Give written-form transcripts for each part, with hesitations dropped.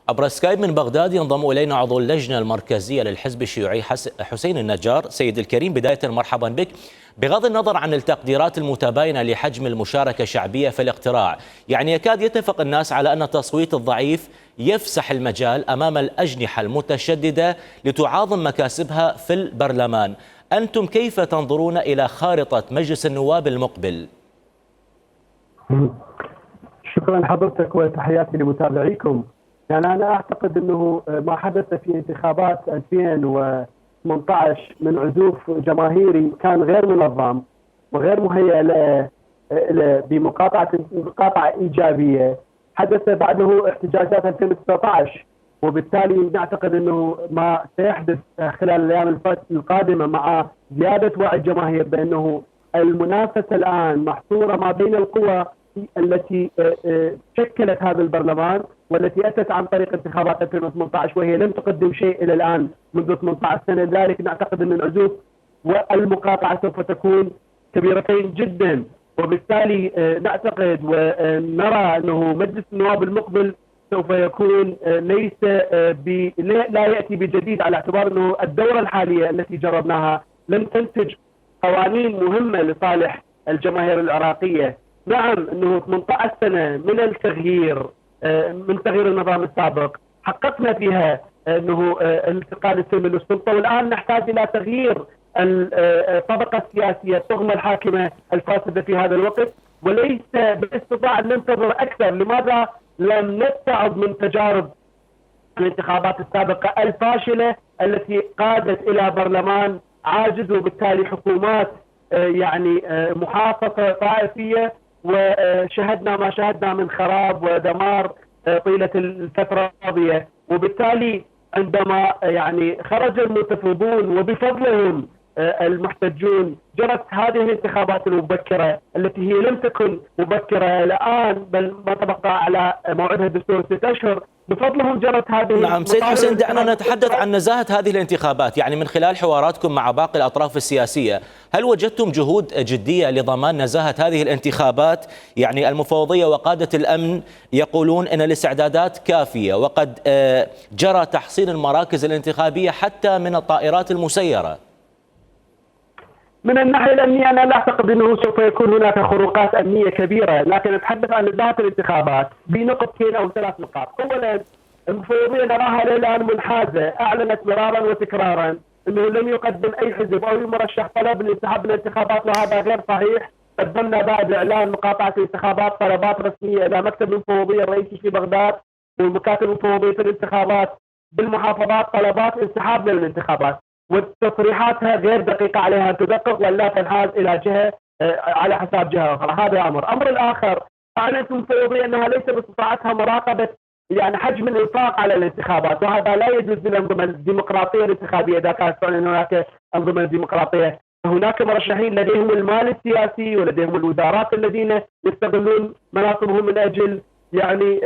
عبر سكايب من بغداد ينضم إلينا عضو اللجنة المركزية للحزب الشيوعي حسين النجار. سيد الكريم، بداية مرحبا بك. بغض النظر عن التقديرات المتباينة لحجم المشاركة الشعبية في الاقتراع، يعني يكاد يتفق الناس على أن التصويت الضعيف يفسح المجال أمام الأجنحة المتشددة لتعاظم مكاسبها في البرلمان. أنتم كيف تنظرون إلى خارطة مجلس النواب المقبل؟ شكرا حضرتك وتحياتي لمتابعيكم. يعني أنا أعتقد أنه ما حدث في انتخابات 2018 من عزوف جماهيري كان غير منظم وغير مهيئ بمقاطعة إيجابية. حدث بعده احتجاجات 2019، وبالتالي نعتقد أنه ما سيحدث خلال الأيام القادمة مع زيادة وعي الجماهير بأنه المنافسة الآن محصورة ما بين القوى التي شكلت هذا البرلمان والتي أتت عن طريق انتخابات 2018، وهي لم تقدم شيء إلى الآن منذ 18 سنة. لذلك نعتقد أن العزوف والمقاطعة سوف تكون كبيرتين جدا، وبالتالي نعتقد ونرى أنه مجلس النواب المقبل سوف يكون لا يأتي بجديد، على اعتبار أنه الدورة الحالية التي جربناها لم تنتج قوانين مهمة لصالح الجماهير العراقية. نعم، انه 18 سنه من التغيير، من تغيير النظام السابق حققنا فيها انه الانتقال السلمي للسلطه، والان نحتاج الى تغيير الطبقه السياسيه الطغمه الحاكمه الفاسده في هذا الوقت، وليس باستطاعه ان ننتظر اكثر. لماذا لم نتعظ من تجارب الانتخابات السابقه الفاشله التي قادت الى برلمان عاجز وبالتالي حكومات يعني محافظه طائفيه، وشهدنا ما شهدنا من خراب ودمار طيلة الفترة الماضية. وبالتالي عندما يعني خرج المتفوضون وبفضلهم المحتجون، جرت هذه الانتخابات المبكرة التي هي لم تكن مبكرة الآن، بل ما تبقى على موعدها الدستوري 6 أشهر، بفضلهم جرت هذه. نعم سيد حسين، دعنا نتحدث عن نزاهة هذه الانتخابات. يعني من خلال حواراتكم مع باقي الأطراف السياسية، هل وجدتم جهود جدية لضمان نزاهة هذه الانتخابات؟ يعني المفوضية وقادة الأمن يقولون أن الاستعدادات كافية، وقد جرى تحصين المراكز الانتخابية حتى من الطائرات المسيرة. من الناحية الأمنية أنا لا أعتقد أنه سوف يكون هناك خروقات أمنية كبيرة، لكن أتحدث عن نزاهة الانتخابات بنقطتين أو 3 نقاط. أولا، المفوضية نراها الآن منحازة، أعلنت مرارا وتكرارا أنه لم يقدم أي حزب أو أي مرشح طلب الانسحاب من الانتخابات، وهذا غير صحيح. قدمنا بعد إعلان مقاطعة الانتخابات طلبات رسمية إلى مكتب المفوضية الرئيسي في بغداد ومكاتب مفوضية الانتخابات بالمحافظات طلبات انسحاب من الانتخابات، وتصريحاتها غير دقيقة، عليها أن تدقق ولا تنحاز إلى جهة على حساب جهة أخرى. هذا أمر الآخر، أعلنت المفوضية أنها ليس باستطاعتها مراقبة يعني حجم الإنفاق على الانتخابات، وهذا لا يجوز بالأنظمة الديمقراطية الانتخابية. إذا كانت فعلا هناك أنظمة ديمقراطية، هناك مرشحين لديهم المال السياسي ولديهم الوزارات الذين يستغلون مناصبهم من أجل يعني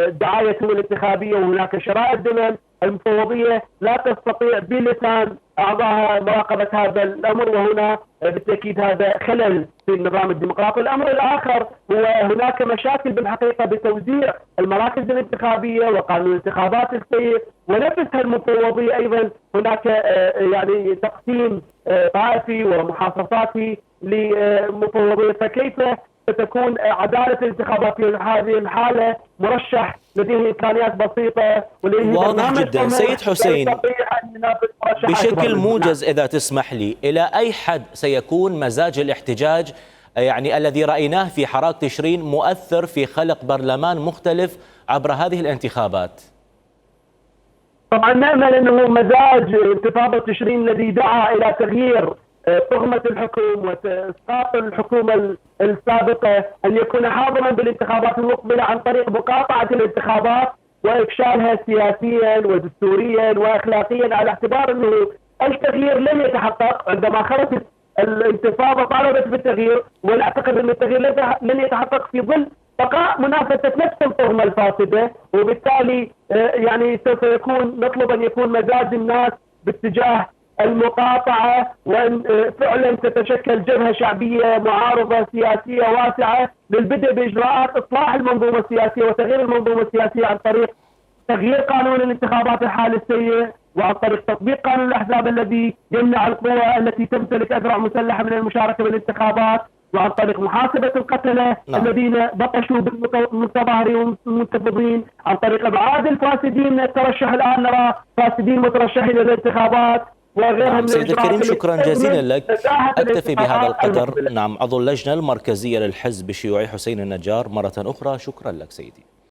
دعايتهم الانتخابية، وهناك شرائط دمن. المفوضية لا تستطيع بلسان أعضائها مراقبة هذا الأمر، وهنا بالتأكيد هذا خلل في النظام الديمقراطي. الأمر الآخر هو هناك مشاكل بالحقيقة بتوزيع المراكز الانتخابية وقانون الانتخابات السيء، ونفسها المفوضية أيضا هناك يعني تقسيم طائفي ومحافظاتي لمفوضية. فكيف ستكون عدالة الانتخابات في هذه الحالة؟ مرشح لديه إمكانيات بسيطة ولديه واضح جدا. سيد حسين، بشكل موجز إذا تسمح لي، إلى أي حد سيكون مزاج الاحتجاج يعني الذي رأيناه في حراك تشرين مؤثر في خلق برلمان مختلف عبر هذه الانتخابات؟ طبعا نأمل أنه مزاج انتفاضة تشرين الذي دعا إلى تغيير طغمة الحكم وإسقاط الحكومة السابقة أن يكون حاضرا بالانتخابات المقبلة عن طريق مقاطعة الانتخابات وإفشالها سياسيا ودستوريا وأخلاقيا، على اعتبار أنه التغيير لن يتحقق. عندما خرجت الانتفاضة طالبت بالتغيير، ونعتقد أن التغيير لن يتحقق في ظل بقاء منافسة نفس الطغمة الفاسدة، وبالتالي يعني سوف يكون نطلب أن يكون مزاج الناس باتجاه المقاطعة، وأن فعلا تتشكل جبهة شعبية معارضة سياسية واسعة للبدء بإجراءات إصلاح المنظومة السياسية وتغيير المنظومة السياسية عن طريق تغيير قانون الانتخابات الحالي السيء، وعن طريق تطبيق قانون الاحزاب الذي يمنع القوى التي تمتلك اذرع مسلحه من المشاركه بالانتخابات، وعن طريق محاسبه القتله الذين بطشوا بالمتظاهرين والمنتفضين، عن طريق ابعاد الفاسدين من الترشح. الان نرى فاسدين مترشحين للانتخابات وغيرهم. سيد الكريم شكرا جزيلا لك. أكتفي بهذا القدر. عضو اللجنة المركزية للحزب الشيوعي حسين النجار مرة أخرى، شكرا لك سيدي.